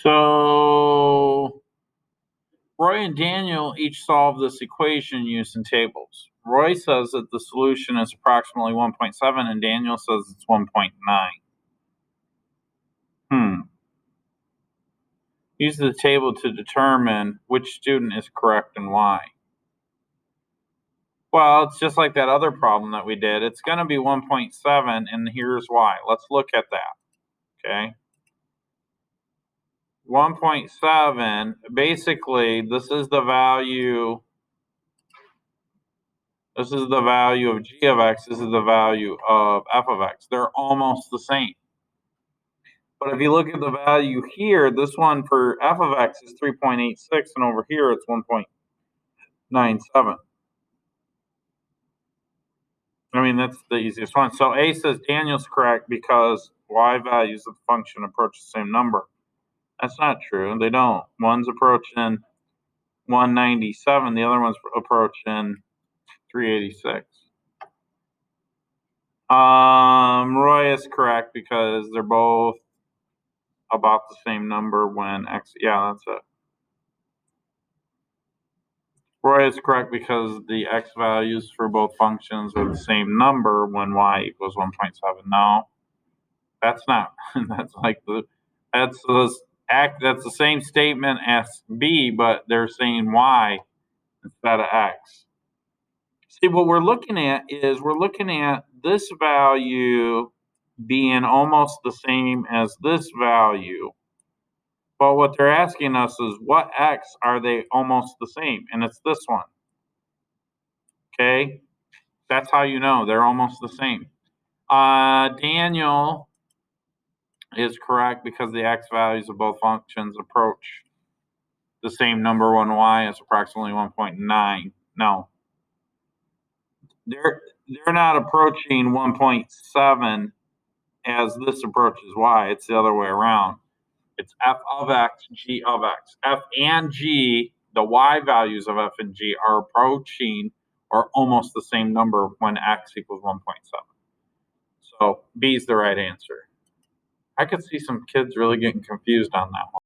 So Roy and Daniel each solve this equation using tables. Roy says that the solution is approximately 1.7 and Daniel says it's 1.9. Use the table to determine which student is correct and why. Well, it's just like that other problem that we did. It's going to be 1.7, and here's why. Let's look at that, okay? 1.7, basically, this is the value of g of x, this is the value of f of x. They're almost the same. But if you look at the value here, this one for f of x is 3.86, and over here it's 1.97. I mean, that's the easiest one. So A says Daniel's correct because y values of the function approach the same number. That's not true. They don't. One's approaching 197, the other one's approaching 386. Roy is correct because they're both about the same number when x, yeah, that's it. Roy is correct because the x values for both functions are the same number when y equals 1.7. No, that's not. That's the same statement as B, but they're saying y instead of x. See, what we're looking at is this value being almost the same as this value. But what they're asking us is what x are they almost the same? And it's this one. Okay? That's how you know they're almost the same. Daniel is correct because the x values of both functions approach the same number when y is approximately 1.9. No. They're not approaching 1.7 as this approaches y. It's the other way around. It's f of x, g of x. F and g, the y values of f and g are approaching or almost the same number when x equals 1.7. So B is the right answer. I could see some kids really getting confused on that one.